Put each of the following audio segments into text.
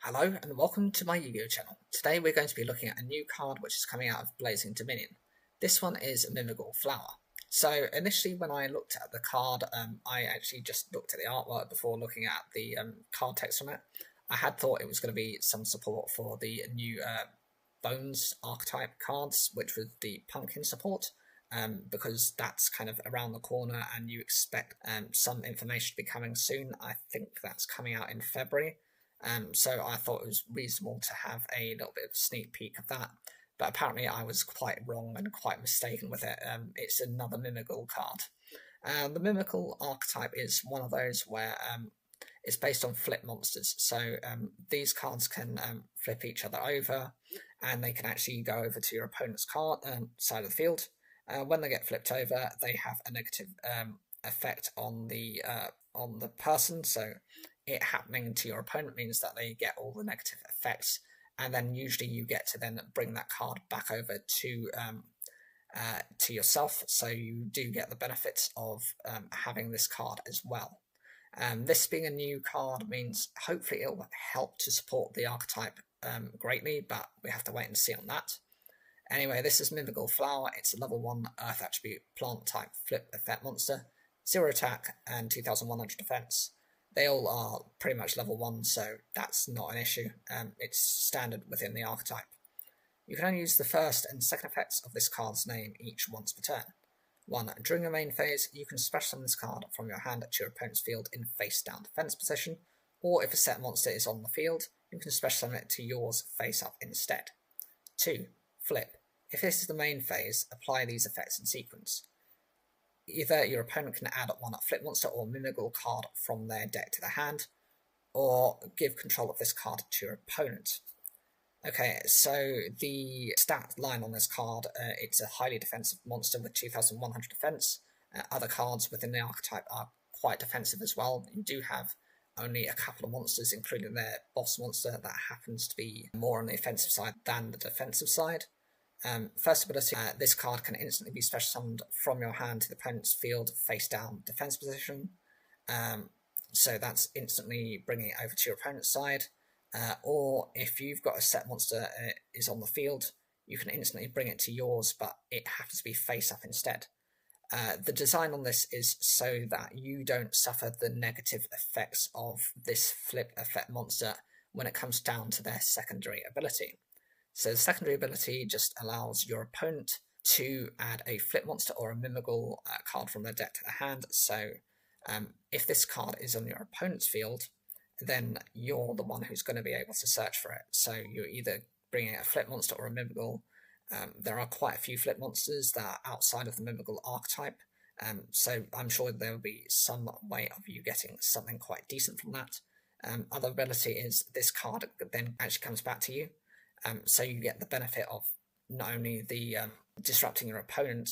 Hello and welcome to my Yu-Gi-Oh channel. Today we're going to be looking at a new card which is coming out of Blazing Dominion. This one is mimighoul Flower. So initially when I looked at the card, I actually just looked at the artwork before looking at the card text on it. I had thought it was going to be some support for the new Bones archetype cards, which was the Pumpkin support. Because that's kind of around the corner and you expect some information to be coming soon. I think that's coming out in February. So I thought it was reasonable to have a little bit of a sneak peek of that. But apparently I was quite wrong and quite mistaken with it. It's another mimighoul card. The mimighoul archetype is one of those where it's based on flip monsters. So these cards can flip each other over, and they can actually go over to your opponent's card side of the field. When they get flipped over, they have a negative effect on the person. So it happening to your opponent means that they get all the negative effects, and then usually you get to then bring that card back over to yourself. So you do get the benefits of having this card as well. This being a new card means hopefully it will help to support the archetype greatly, but we have to wait and see on that. Anyway, this is mimighoul Flower. It's a level 1 Earth Attribute Plant type flip effect monster, 0 attack and 2100 defense. They all are pretty much level 1, so that's not an issue. It's standard within the archetype. You can only use the first and second effects of this card's name each once per turn. 1. During your main phase, you can special summon this card from your hand to your opponent's field in face down defense position, or if a set monster is on the field, you can special summon it to yours face up instead. 2. Flip. If this is the main phase, apply these effects in sequence. Either your opponent can add one flip monster or mimighoul card from their deck to the hand, or give control of this card to your opponent. Okay, so the stat line on this card, it's a highly defensive monster with 2100 defense. Other cards within the archetype are quite defensive as well. You do have only a couple of monsters, including their boss monster, that happens to be more on the offensive side than the defensive side. First ability, this card can instantly be special summoned from your hand to the opponent's field face down defense position. So that's instantly bringing it over to your opponent's side. Or if you've got a set monster is on the field, you can instantly bring it to yours, but it happens to be face up instead. The design on this is so that you don't suffer the negative effects of this flip effect monster when it comes down to their secondary ability. So the secondary ability just allows your opponent to add a flip monster or a mimighoul card from their deck to the hand. So if this card is on your opponent's field, then you're the one who's going to be able to search for it. So you're either bringing a flip monster or a mimighoul. There are quite a few flip monsters that are outside of the mimighoul archetype. So I'm sure there will be some way of you getting something quite decent from that. Other ability is this card then actually comes back to you. So you get the benefit of not only the disrupting your opponent,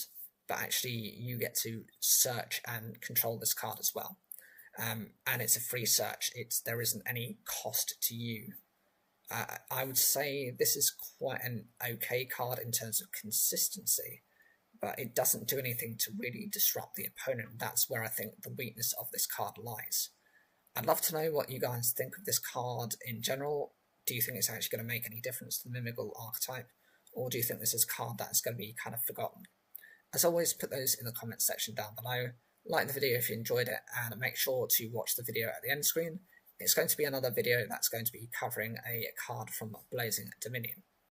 but actually you get to search and control this card as well. And it's a free search. There isn't any cost to you. I would say this is quite an okay card in terms of consistency, but it doesn't do anything to really disrupt the opponent. That's where I think the weakness of this card lies. I'd love to know what you guys think of this card in general. Do you think it's actually going to make any difference to the mimighoul archetype, or do you think this is a card that's going to be kind of forgotten? As always, put those in the comments section down below. Like the video if you enjoyed it, and make sure to watch the video at the end screen. It's going to be another video that's going to be covering a card from Blazing Dominion.